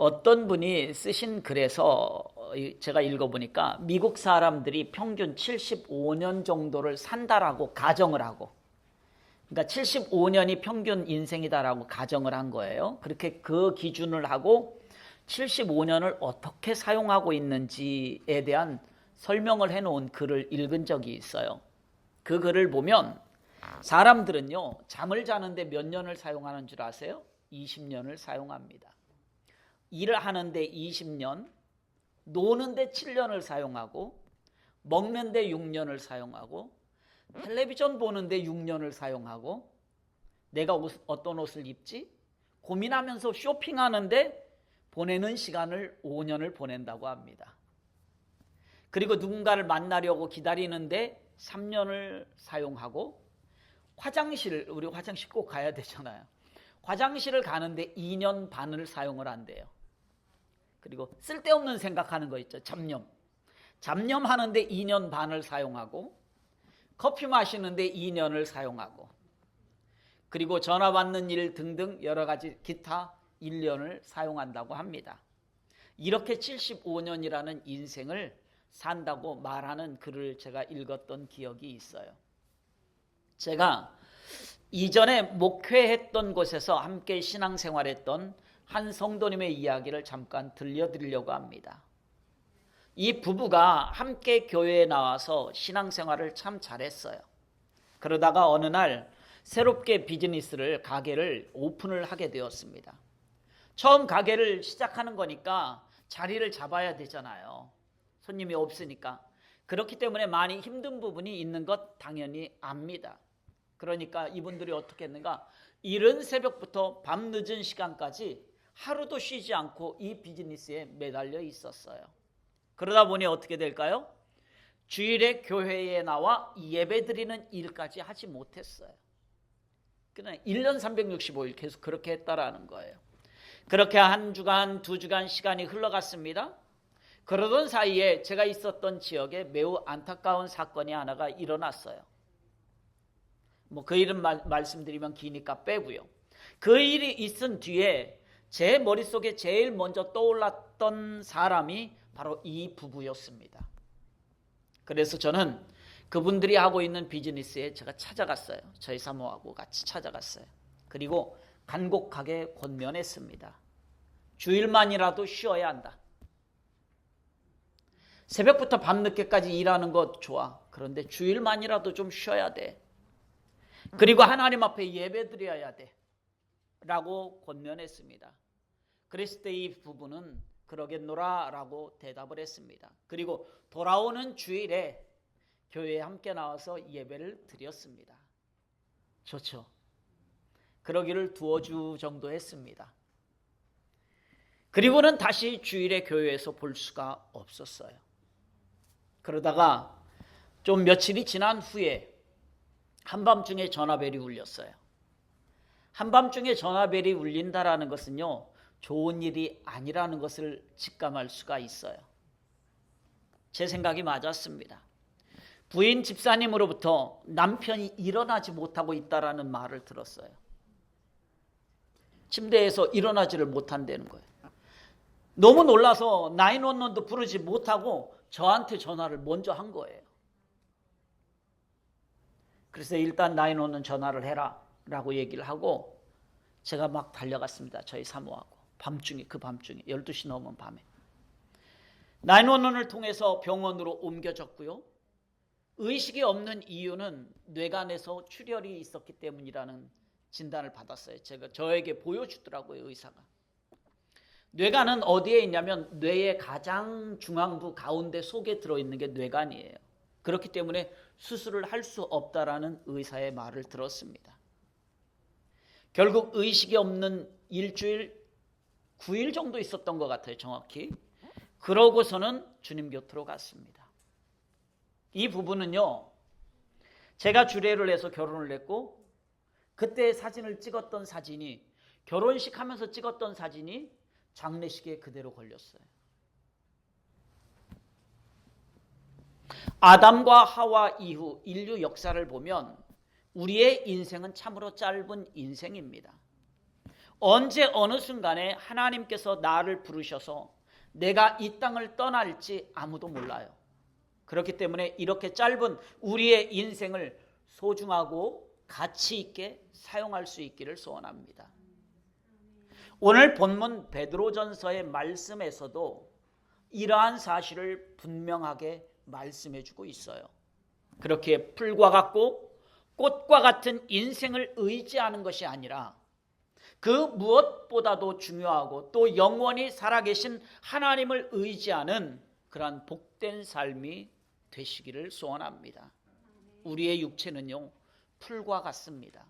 어떤 분이 쓰신 글에서 제가 읽어보니까 미국 사람들이 평균 75년 정도를 산다라고 가정을 하고, 그러니까 75년이 평균 인생이다라고 가정을 한 거예요. 그렇게 그 기준을 하고 75년을 어떻게 사용하고 있는지에 대한 설명을 해놓은 글을 읽은 적이 있어요. 그 글을 보면 사람들은요, 잠을 자는데 몇 년을 사용하는 줄 아세요? 20년을 사용합니다. 일을 하는데 20년, 노는데 7년을 사용하고, 먹는데 6년을 사용하고, 텔레비전 보는데 6년을 사용하고, 내가 어떤 옷을 입지? 고민하면서 쇼핑하는데 보내는 시간을 5년을 보낸다고 합니다. 그리고 누군가를 만나려고 기다리는데 3년을 사용하고, 우리 화장실 꼭 가야 되잖아요. 화장실을 가는데 2년 반을 사용을 한대요. 그리고 쓸데없는 생각하는 거 있죠. 잡념하는데 2년 반을 사용하고, 커피 마시는데 2년을 사용하고, 그리고 전화 받는 일 등등 여러 가지 기타 1년을 사용한다고 합니다. 이렇게 75년이라는 인생을 산다고 말하는 글을 제가 읽었던 기억이 있어요. 제가 이전에 목회했던 곳에서 함께 신앙생활했던 한 성도님의 이야기를 잠깐 들려드리려고 합니다. 이 부부가 함께 교회에 나와서 신앙생활을 참 잘했어요. 그러다가 어느 날 새롭게 가게를 오픈을 하게 되었습니다. 처음 가게를 시작하는 거니까 자리를 잡아야 되잖아요. 손님이 없으니까. 그렇기 때문에 많이 힘든 부분이 있는 것 당연히 압니다. 그러니까 이분들이 어떻게 했는가? 이른 새벽부터 밤늦은 시간까지 하루도 쉬지 않고 이 비즈니스에 매달려 있었어요. 그러다 보니 어떻게 될까요? 주일에 교회에 나와 예배드리는 일까지 하지 못했어요. 그냥 1년 365일 계속 그렇게 했다라는 거예요. 그렇게 한 주간, 2주간 시간이 흘러갔습니다. 그러던 사이에 제가 있었던 지역에 매우 안타까운 사건이 하나가 일어났어요. 그 일은 말씀드리면 기니까 빼고요. 그 일이 있은 뒤에 제 머릿속에 제일 먼저 떠올랐던 사람이 바로 이 부부였습니다. 그래서 저는 그분들이 하고 있는 비즈니스에 제가 찾아갔어요. 저희 사모하고 같이 찾아갔어요. 그리고 간곡하게 권면했습니다. 주일만이라도 쉬어야 한다. 새벽부터 밤늦게까지 일하는 것 좋아. 그런데 주일만이라도 좀 쉬어야 돼. 그리고 하나님 앞에 예배 드려야 돼. 라고 권면했습니다. 그랬을 때 이 부부는 그러겠노라 라고 대답을 했습니다. 그리고 돌아오는 주일에 교회에 함께 나와서 예배를 드렸습니다. 좋죠. 그러기를 2주 정도 했습니다. 그리고는 다시 주일에 교회에서 볼 수가 없었어요. 그러다가 좀 며칠이 지난 후에 한밤중에 전화벨이 울렸어요. 한밤중에 전화벨이 울린다라는 것은요, 좋은 일이 아니라는 것을 직감할 수가 있어요. 제 생각이 맞았습니다. 부인 집사님으로부터 남편이 일어나지 못하고 있다라는 말을 들었어요. 침대에서 일어나지를 못한다는 거예요. 너무 놀라서 911도 부르지 못하고 저한테 전화를 먼저 한 거예요. 그래서 일단 911 전화를 해라 라고 얘기를 하고 제가 막 달려갔습니다. 저희 사모하고. 밤중에 12시 넘은 밤에 911을 통해서 병원으로 옮겨졌고요. 의식이 없는 이유는 뇌간에서 출혈이 있었기 때문이라는 진단을 받았어요. 저에게 보여주더라고요, 의사가. 뇌간은 어디에 있냐면 뇌의 가장 중앙부 가운데 속에 들어있는 게 뇌간이에요. 그렇기 때문에 수술을 할 수 없다라는 의사의 말을 들었습니다. 결국 의식이 없는 일주일 9일 정도 있었던 것 같아요, 정확히. 그러고서는 주님 곁으로 갔습니다. 이 부부는요, 제가 주례를 해서 결혼을 했고 그때 사진을 찍었던 사진이, 결혼식 하면서 찍었던 사진이 장례식에 그대로 걸렸어요. 아담과 하와 이후 인류 역사를 보면 우리의 인생은 참으로 짧은 인생입니다. 언제 어느 순간에 하나님께서 나를 부르셔서 내가 이 땅을 떠날지 아무도 몰라요. 그렇기 때문에 이렇게 짧은 우리의 인생을 소중하고 가치 있게 사용할 수 있기를 소원합니다. 오늘 본문 베드로전서의 말씀에서도 이러한 사실을 분명하게 말씀해 주고 있어요. 그렇게 풀과 같고 꽃과 같은 인생을 의지하는 것이 아니라 그 무엇보다도 중요하고 또 영원히 살아계신 하나님을 의지하는 그러한 복된 삶이 되시기를 소원합니다. 우리의 육체는요, 풀과 같습니다.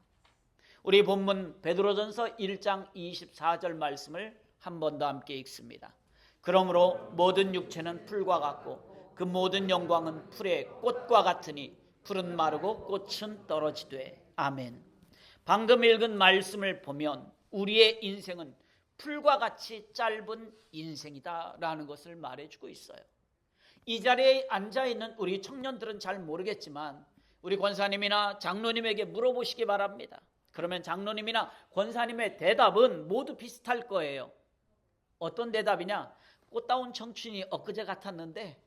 우리 본문 베드로전서 1장 24절 말씀을 한 번 더 함께 읽습니다. 그러므로 모든 육체는 풀과 같고 그 모든 영광은 풀의 꽃과 같으니 풀은 마르고 꽃은 떨어지되. 아멘. 방금 읽은 말씀을 보면 우리의 인생은 풀과 같이 짧은 인생이다라는 것을 말해주고 있어요. 이 자리에 앉아있는 우리 청년들은 잘 모르겠지만 우리 권사님이나 장로님에게 물어보시기 바랍니다. 그러면 장로님이나 권사님의 대답은 모두 비슷할 거예요. 어떤 대답이냐? 꽃다운 청춘이 엊그제 같았는데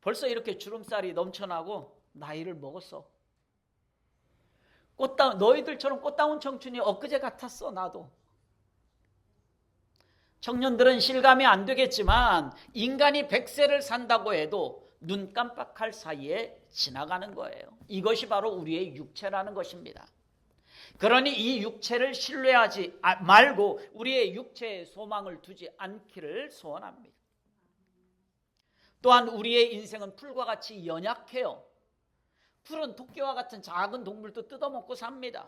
벌써 이렇게 주름살이 넘쳐나고 나이를 먹었어. 너희들처럼 꽃다운 청춘이 엊그제 같았어. 나도. 청년들은 실감이 안 되겠지만 인간이 100세를 산다고 해도 눈 깜빡할 사이에 지나가는 거예요. 이것이 바로 우리의 육체라는 것입니다. 그러니 이 육체를 신뢰하지 말고 우리의 육체에 소망을 두지 않기를 소원합니다. 또한 우리의 인생은 풀과 같이 연약해요. 풀은 토끼와 같은 작은 동물도 뜯어먹고 삽니다.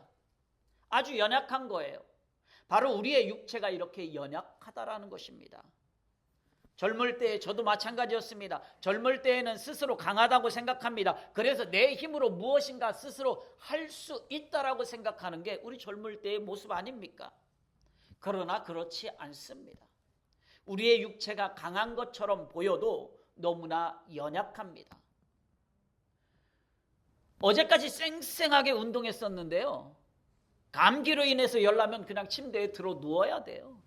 아주 연약한 거예요. 바로 우리의 육체가 이렇게 연약하다라는 것입니다. 젊을 때 저도 마찬가지였습니다. 젊을 때에는 스스로 강하다고 생각합니다. 그래서 내 힘으로 무엇인가 스스로 할 수 있다라고 생각하는 게 우리 젊을 때의 모습 아닙니까? 그러나 그렇지 않습니다. 우리의 육체가 강한 것처럼 보여도 너무나 연약합니다. 어제까지 쌩쌩하게 운동했었는데요. 감기로 인해서 열나면 그냥 침대에 들어 누워야 돼요.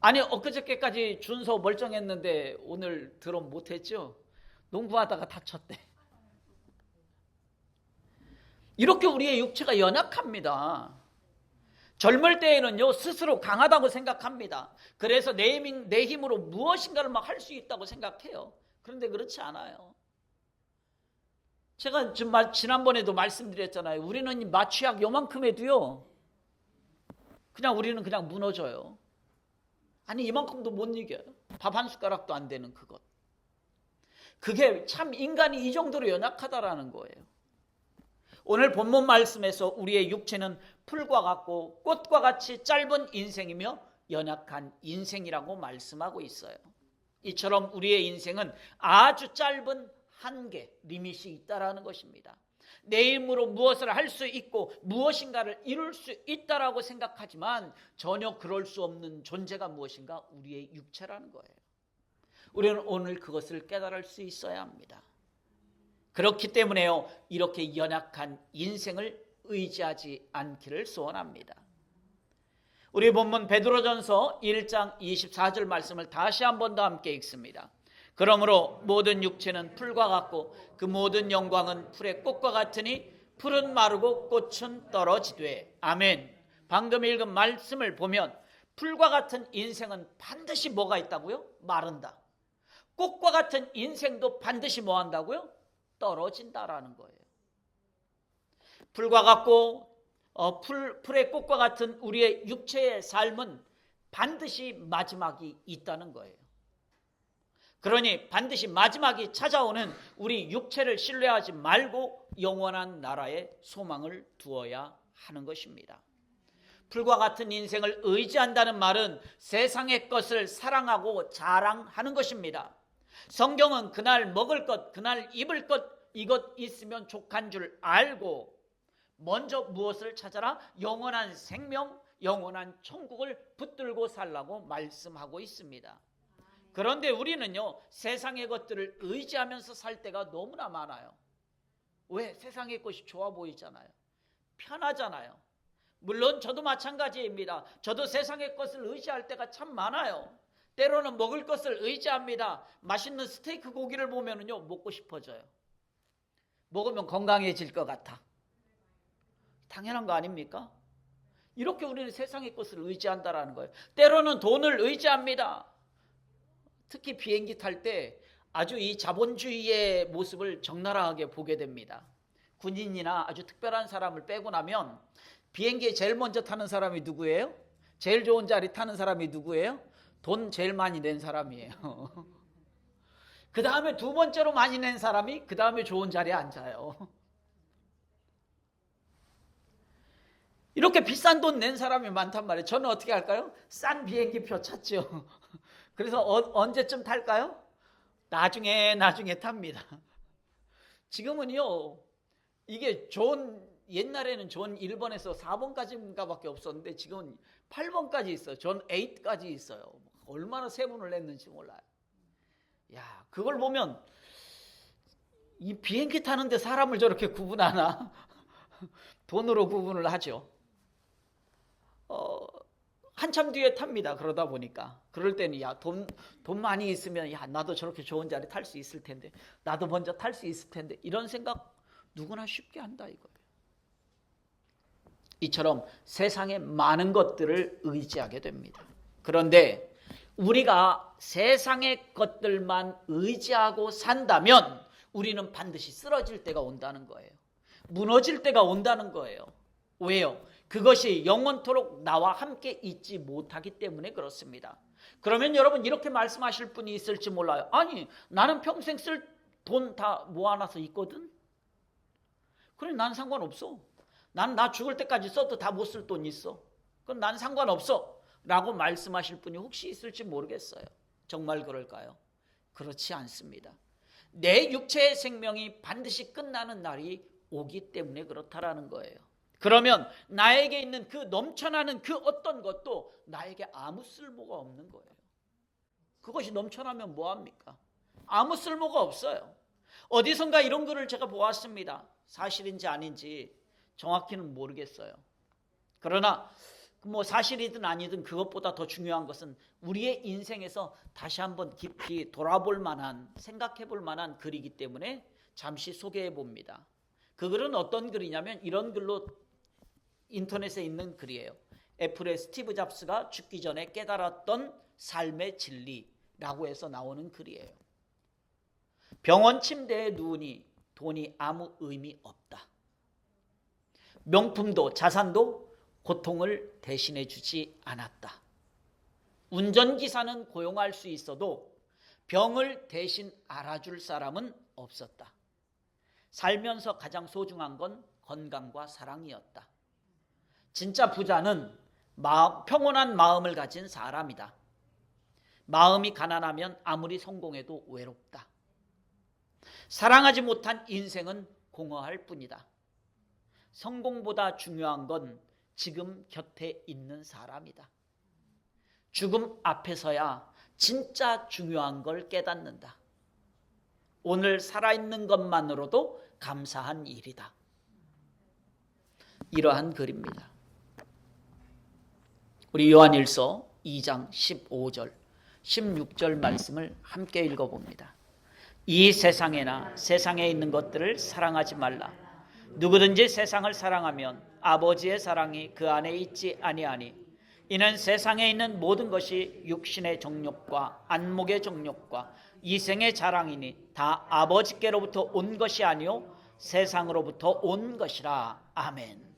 아니 엊그저께까지 준서 멀쩡했는데 오늘 드럼 못했죠? 농구하다가 다쳤대. 이렇게 우리의 육체가 연약합니다. 젊을 때에는요 스스로 강하다고 생각합니다. 그래서 내 힘으로 무엇인가를 막 할 수 있다고 생각해요. 그런데 그렇지 않아요. 제가 지난번에도 말씀드렸잖아요. 우리는 마취약 요만큼 해도요 우리는 그냥 무너져요. 아니 이만큼도 못 이겨요. 밥 한 숟가락도 안 되는 그것. 그게 참 인간이 이 정도로 연약하다라는 거예요. 오늘 본문 말씀에서 우리의 육체는 풀과 같고 꽃과 같이 짧은 인생이며 연약한 인생이라고 말씀하고 있어요. 이처럼 우리의 인생은 아주 짧은 한계, 리밋이 있다라는 것입니다. 내 힘으로 무엇을 할 수 있고 무엇인가를 이룰 수 있다라고 생각하지만 전혀 그럴 수 없는 존재가 무엇인가? 우리의 육체라는 거예요. 우리는 오늘 그것을 깨달을 수 있어야 합니다. 그렇기 때문에요 이렇게 연약한 인생을 의지하지 않기를 소원합니다. 우리 본문 베드로전서 1장 24절 말씀을 다시 한 번 더 함께 읽습니다. 그러므로 모든 육체는 풀과 같고 그 모든 영광은 풀의 꽃과 같으니 풀은 마르고 꽃은 떨어지되. 아멘. 방금 읽은 말씀을 보면 풀과 같은 인생은 반드시 뭐가 있다고요? 마른다. 꽃과 같은 인생도 반드시 뭐 한다고요? 떨어진다라는 거예요. 풀과 같고 풀의 꽃과 같은 우리의 육체의 삶은 반드시 마지막이 있다는 거예요. 그러니 반드시 마지막이 찾아오는 우리 육체를 신뢰하지 말고 영원한 나라에 소망을 두어야 하는 것입니다. 풀과 같은 인생을 의지한다는 말은 세상의 것을 사랑하고 자랑하는 것입니다. 성경은 그날 먹을 것, 그날 입을 것, 이것 있으면 족한 줄 알고 먼저 무엇을 찾아라? 영원한 생명, 영원한 천국을 붙들고 살라고 말씀하고 있습니다. 그런데 우리는요 세상의 것들을 의지하면서 살 때가 너무나 많아요. 왜? 세상의 것이 좋아 보이잖아요. 편하잖아요. 물론 저도 마찬가지입니다. 저도 세상의 것을 의지할 때가 참 많아요. 때로는 먹을 것을 의지합니다. 맛있는 스테이크 고기를 보면은요, 먹고 싶어져요. 먹으면 건강해질 것 같아. 당연한 거 아닙니까? 이렇게 우리는 세상의 것을 의지한다라는 거예요. 때로는 돈을 의지합니다. 특히 비행기 탈 때 아주 이 자본주의의 모습을 적나라하게 보게 됩니다. 군인이나 아주 특별한 사람을 빼고 나면 비행기에 제일 먼저 타는 사람이 누구예요? 제일 좋은 자리 타는 사람이 누구예요? 돈 제일 많이 낸 사람이에요. 그 다음에 두 번째로 많이 낸 사람이 그 다음에 좋은 자리에 앉아요. 이렇게 비싼 돈 낸 사람이 많단 말이에요. 저는 어떻게 할까요? 싼 비행기표 찾죠. 그래서 언제쯤 탈까요? 나중에 탑니다. 지금은요, 이게 옛날에는 존 1번에서 4번까지인가 밖에 없었는데 지금은 8번까지 있어요. 존 8까지 있어요. 얼마나 세분을 냈는지 몰라요. 야, 그걸 보면 이 비행기 타는데 사람을 저렇게 구분하나? 돈으로 구분을 하죠. 한참 뒤에 탑니다. 그러다 보니까. 그럴 때는 돈 많이 있으면 나도 저렇게 좋은 자리 탈 수 있을 텐데, 나도 먼저 탈 수 있을 텐데, 이런 생각 누구나 쉽게 한다 이거예요. 이처럼 세상의 많은 것들을 의지하게 됩니다. 그런데 우리가 세상의 것들만 의지하고 산다면 우리는 반드시 쓰러질 때가 온다는 거예요. 무너질 때가 온다는 거예요. 왜요? 그것이 영원토록 나와 함께 있지 못하기 때문에 그렇습니다. 그러면 여러분 이렇게 말씀하실 분이 있을지 몰라요. 아니, 나는 평생 쓸 돈 다 모아놔서 있거든. 그래, 난 상관없어. 나 죽을 때까지 써도 다 못 쓸 돈 있어. 그럼 난 상관없어 라고 말씀하실 분이 혹시 있을지 모르겠어요. 정말 그럴까요? 그렇지 않습니다. 내 육체의 생명이 반드시 끝나는 날이 오기 때문에 그렇다라는 거예요. 그러면 나에게 있는 그 넘쳐나는 그 어떤 것도 나에게 아무 쓸모가 없는 거예요. 그것이 넘쳐나면 뭐합니까? 아무 쓸모가 없어요. 어디선가 이런 글을 제가 보았습니다. 사실인지 아닌지 정확히는 모르겠어요. 그러나 사실이든 아니든 그것보다 더 중요한 것은 우리의 인생에서 다시 한번 깊이 돌아볼 만한, 생각해 볼 만한 글이기 때문에 잠시 소개해 봅니다. 그 글은 어떤 글이냐면 이런 글로 인터넷에 있는 글이에요. 애플의 스티브 잡스가 죽기 전에 깨달았던 삶의 진리라고 해서 나오는 글이에요. 병원 침대에 누우니 돈이 아무 의미 없다. 명품도 자산도 고통을 대신해 주지 않았다. 운전기사는 고용할 수 있어도 병을 대신 알아줄 사람은 없었다. 살면서 가장 소중한 건 건강과 사랑이었다. 진짜 부자는 평온한 마음을 가진 사람이다. 마음이 가난하면 아무리 성공해도 외롭다. 사랑하지 못한 인생은 공허할 뿐이다. 성공보다 중요한 건 지금 곁에 있는 사람이다. 죽음 앞에서야 진짜 중요한 걸 깨닫는다. 오늘 살아있는 것만으로도 감사한 일이다. 이러한 글입니다. 우리 요한일서 2장 15절, 16절 말씀을 함께 읽어봅니다. 이 세상에나 세상에 있는 것들을 사랑하지 말라. 누구든지 세상을 사랑하면 아버지의 사랑이 그 안에 있지 아니하니 이는 세상에 있는 모든 것이 육신의 정욕과 안목의 정욕과 이생의 자랑이니 다 아버지께로부터 온 것이 아니요 세상으로부터 온 것이라. 아멘.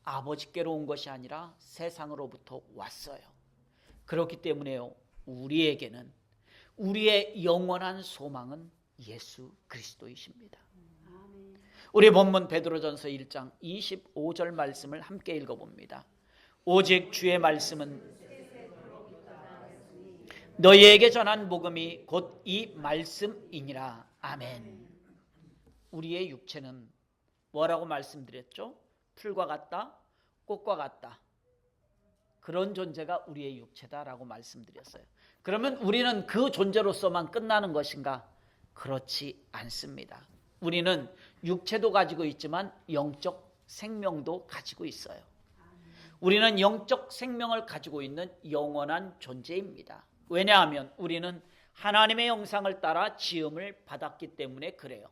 아버지께로 온 것이 아니라 세상으로부터 왔어요. 그렇기 때문에요, 우리에게는 우리의 영원한 소망은 예수 그리스도이십니다. 우리 본문 베드로전서 1장 25절 말씀을 함께 읽어봅니다. 오직 주의 말씀은 너희에게 전한 복음이 곧 이 말씀이니라. 아멘. 우리의 육체는 뭐라고 말씀드렸죠? 풀과 같다, 꽃과 같다. 그런 존재가 우리의 육체다라고 말씀드렸어요. 그러면 우리는 그 존재로서만 끝나는 것인가? 그렇지 않습니다. 우리는 육체도 가지고 있지만 영적 생명도 가지고 있어요. 우리는 영적 생명을 가지고 있는 영원한 존재입니다. 왜냐하면 우리는 하나님의 형상을 따라 지음을 받았기 때문에 그래요.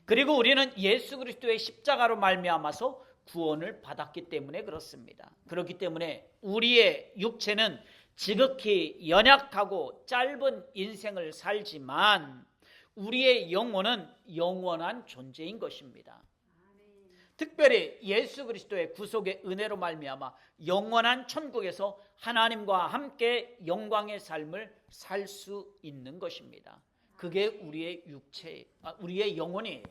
그리고 우리는 예수 그리스도의 십자가로 말미암아서 구원을 받았기 때문에 그렇습니다. 그렇기 때문에 우리의 육체는 지극히 연약하고 짧은 인생을 살지만 우리의 영혼은 영원한 존재인 것입니다. 특별히 예수 그리스도의 구속의 은혜로 말미암아 영원한 천국에서 하나님과 함께 영광의 삶을 살 수 있는 것입니다. 그게 우리의 영혼이에요.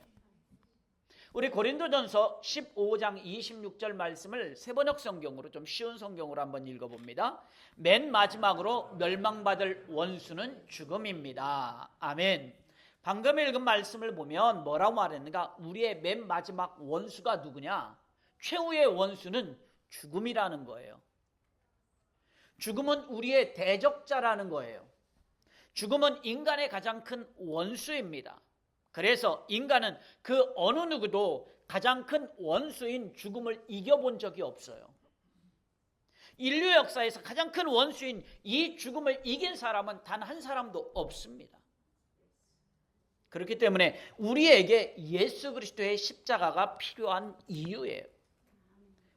우리 고린도전서 15장 26절 말씀을 세번역 성경으로, 좀 쉬운 성경으로 한번 읽어봅니다. 맨 마지막으로 멸망받을 원수는 죽음입니다. 아멘. 방금 읽은 말씀을 보면 뭐라고 말했는가? 우리의 맨 마지막 원수가 누구냐? 최후의 원수는 죽음이라는 거예요. 죽음은 우리의 대적자라는 거예요. 죽음은 인간의 가장 큰 원수입니다. 그래서 인간은 그 어느 누구도 가장 큰 원수인 죽음을 이겨본 적이 없어요. 인류 역사에서 가장 큰 원수인 이 죽음을 이긴 사람은 단 한 사람도 없습니다. 그렇기 때문에 우리에게 예수 그리스도의 십자가가 필요한 이유예요.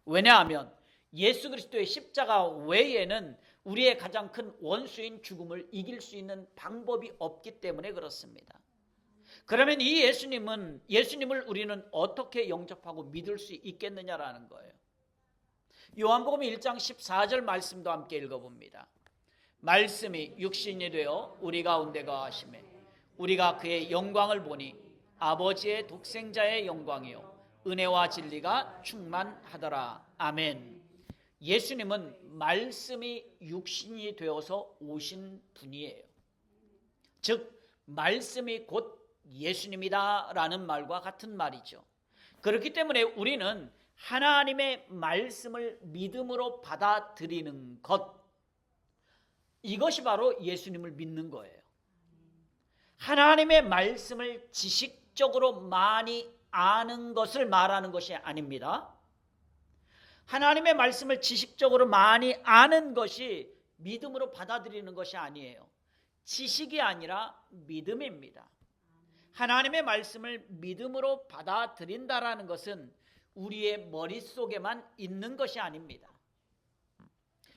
왜냐하면 예수 그리스도의 십자가 외에는 우리의 가장 큰 원수인 죽음을 이길 수 있는 방법이 없기 때문에 그렇습니다. 그러면 이 예수님을 우리는 어떻게 영접하고 믿을 수 있겠느냐라는 거예요. 요한복음 1장 14절 말씀도 함께 읽어봅니다. 말씀이 육신이 되어 우리 가운데 거하시매 우리가 그의 영광을 보니 아버지의 독생자의 영광이요 은혜와 진리가 충만하더라. 아멘. 예수님은 말씀이 육신이 되어서 오신 분이에요. 즉 말씀이 곧 예수님이다 라는 말과 같은 말이죠. 그렇기 때문에 우리는 하나님의 말씀을 믿음으로 받아들이는 것, 이것이 바로 예수님을 믿는 거예요. 하나님의 말씀을 지식적으로 많이 아는 것을 말하는 것이 아닙니다. 하나님의 말씀을 지식적으로 많이 아는 것이 믿음으로 받아들이는 것이 아니에요. 지식이 아니라 믿음입니다. 하나님의 말씀을 믿음으로 받아들인다라는 것은 우리의 머릿속에만 있는 것이 아닙니다.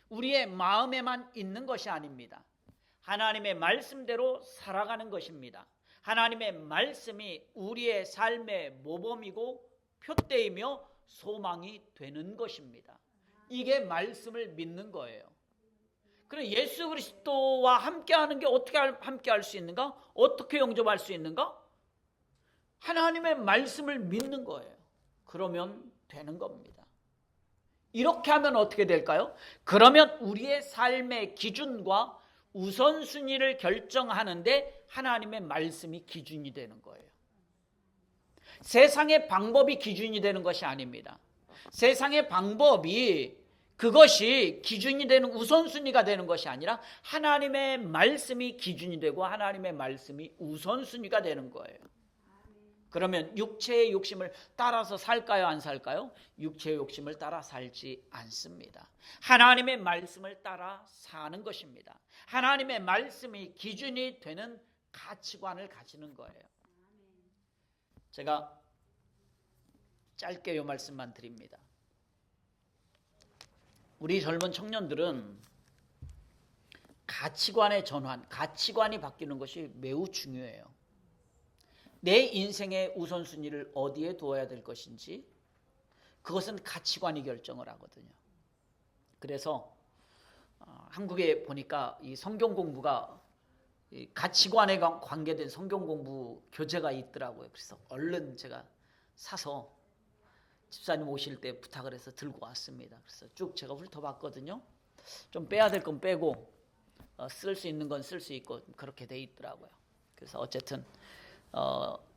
우리의 마음에만 있는 것이 아닙니다. 하나님의 말씀대로 살아가는 것입니다. 하나님의 말씀이 우리의 삶의 모범이고 표대이며 소망이 되는 것입니다. 이게 말씀을 믿는 거예요. 그럼 예수 그리스도와 함께하는 게 어떻게 함께할 수 있는가? 어떻게 영접할 수 있는가? 하나님의 말씀을 믿는 거예요. 그러면 되는 겁니다. 이렇게 하면 어떻게 될까요? 그러면 우리의 삶의 기준과 우선순위를 결정하는데 하나님의 말씀이 기준이 되는 거예요. 세상의 방법이 기준이 되는 것이 아닙니다. 세상의 방법이 그것이 기준이 되는 우선순위가 되는 것이 아니라 하나님의 말씀이 기준이 되고 하나님의 말씀이 우선순위가 되는 거예요. 그러면 육체의 욕심을 따라서 살까요? 안 살까요? 육체의 욕심을 따라 살지 않습니다. 하나님의 말씀을 따라 사는 것입니다. 하나님의 말씀이 기준이 되는 가치관을 가지는 거예요. 제가 짧게 이 말씀만 드립니다. 우리 젊은 청년들은 가치관의 전환, 가치관이 바뀌는 것이 매우 중요해요. 내 인생의 우선순위를 어디에 두어야 될 것인지 그것은 가치관이 결정을 하거든요. 그래서 한국에 보니까 이 성경 공부가 이 가치관에 관계된 성경 공부 교재가 있더라고요. 그래서 얼른 제가 사서 집사님 오실 때 부탁을 해서 들고 왔습니다. 그래서 쭉 제가 훑어봤거든요. 좀 빼야 될 건 빼고 쓸 수 있는 건 쓸 수 있고 그렇게 돼 있더라고요. 그래서 어쨌든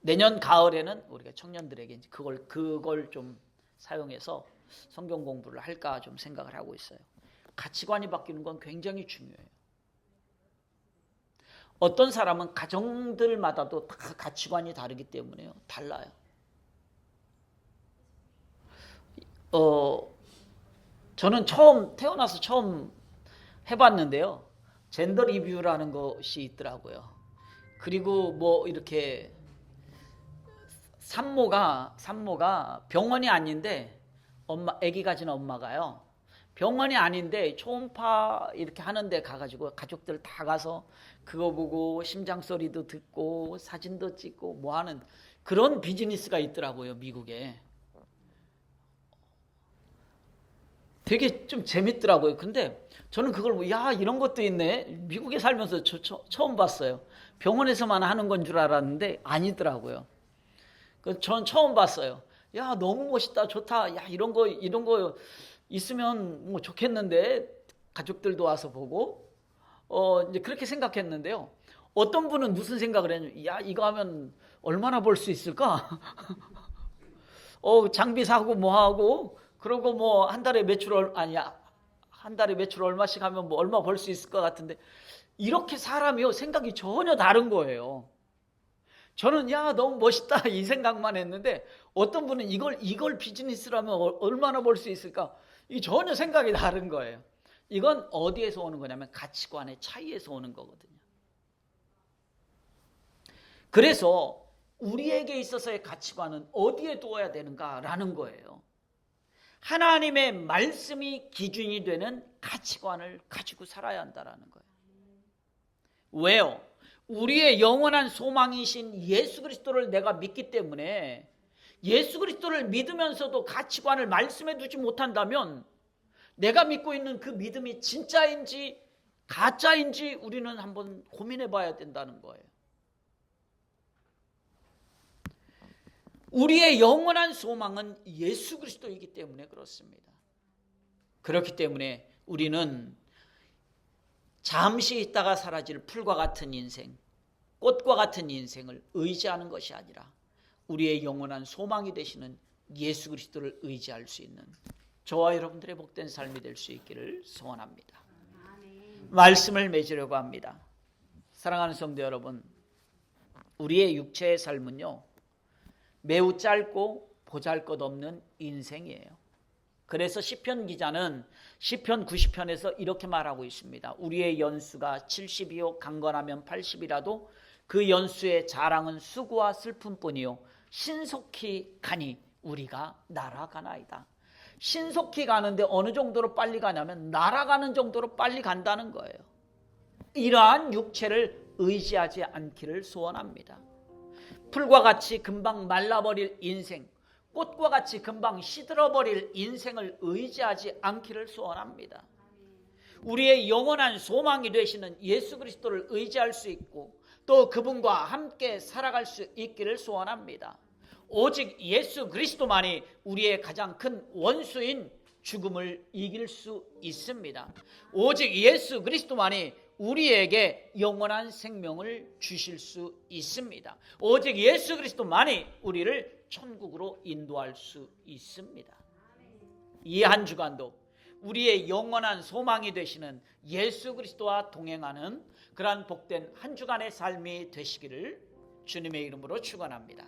내년 가을에는 우리가 청년들에게 이제 그걸 좀 사용해서 성경 공부를 할까 좀 생각을 하고 있어요. 가치관이 바뀌는 건 굉장히 중요해요. 어떤 사람은 가정들마다도 다 가치관이 다르기 때문에요. 달라요. 저는 태어나서 처음 해봤는데요. 젠더 리뷰라는 것이 있더라고요. 그리고 뭐 이렇게 산모가 병원이 아닌데 아기 가진 엄마가요. 병원이 아닌데 초음파 이렇게 하는데 가가지고 가족들 다 가서 그거 보고 심장 소리도 듣고 사진도 찍고 뭐 하는 그런 비즈니스가 있더라고요, 미국에. 되게 좀 재밌더라고요. 근데 저는 그걸 야, 이런 것도 있네. 미국에 살면서 처음 봤어요. 병원에서만 하는 건 줄 알았는데 아니더라고요. 전 처음 봤어요. 야, 너무 멋있다, 좋다. 야, 이런 거 있으면 뭐 좋겠는데 가족들도 와서 보고 이제 그렇게 생각했는데요. 어떤 분은 무슨 생각을 했냐면, 야, 이거 하면 얼마나 벌 수 있을까? 장비 사고 뭐 하고 그러고 뭐 한 달에 매출 얼마씩 하면 뭐 얼마 벌 수 있을 것 같은데 이렇게 사람이요 생각이 전혀 다른 거예요. 저는 야, 너무 멋있다 이 생각만 했는데 어떤 분은 이걸 비즈니스라면 얼마나 벌 수 있을까? 이 전혀 생각이 다른 거예요. 이건 어디에서 오는 거냐면 가치관의 차이에서 오는 거거든요. 그래서 우리에게 있어서의 가치관은 어디에 두어야 되는가라는 거예요. 하나님의 말씀이 기준이 되는 가치관을 가지고 살아야 한다는 거예요. 왜요? 우리의 영원한 소망이신 예수 그리스도를 내가 믿기 때문에 예수 그리스도를 믿으면서도 가치관을 말씀해 두지 못한다면 내가 믿고 있는 그 믿음이 진짜인지 가짜인지 우리는 한번 고민해 봐야 된다는 거예요. 우리의 영원한 소망은 예수 그리스도이기 때문에 그렇습니다. 그렇기 때문에 우리는 잠시 있다가 사라질 풀과 같은 인생, 꽃과 같은 인생을 의지하는 것이 아니라 우리의 영원한 소망이 되시는 예수 그리스도를 의지할 수 있는 저와 여러분들의 복된 삶이 될 수 있기를 소원합니다. 말씀을 맺으려고 합니다. 사랑하는 성도 여러분, 우리의 육체의 삶은요 매우 짧고 보잘것없는 인생이에요. 그래서 시편 기자는 시편 90편에서 이렇게 말하고 있습니다. 우리의 연수가 70이요 강건하면 80이라도 그 연수의 자랑은 수고와 슬픔뿐이요 신속히 가니 우리가 날아가나이다. 신속히 가는데 어느 정도로 빨리 가냐면 날아가는 정도로 빨리 간다는 거예요. 이러한 육체를 의지하지 않기를 소원합니다. 풀과 같이 금방 말라버릴 인생, 꽃과 같이 금방 시들어버릴 인생을 의지하지 않기를 소원합니다. 우리의 영원한 소망이 되시는 예수 그리스도를 의지할 수 있고 또 그분과 함께 살아갈 수 있기를 소원합니다. 오직 예수 그리스도만이 우리의 가장 큰 원수인 죽음을 이길 수 있습니다. 오직 예수 그리스도만이 우리에게 영원한 생명을 주실 수 있습니다. 오직 예수 그리스도만이 우리를 천국으로 인도할 수 있습니다. 이 한 주간도 우리의 영원한 소망이 되시는 예수 그리스도와 동행하는 그러한 복된 한 주간의 삶이 되시기를 주님의 이름으로 축원합니다.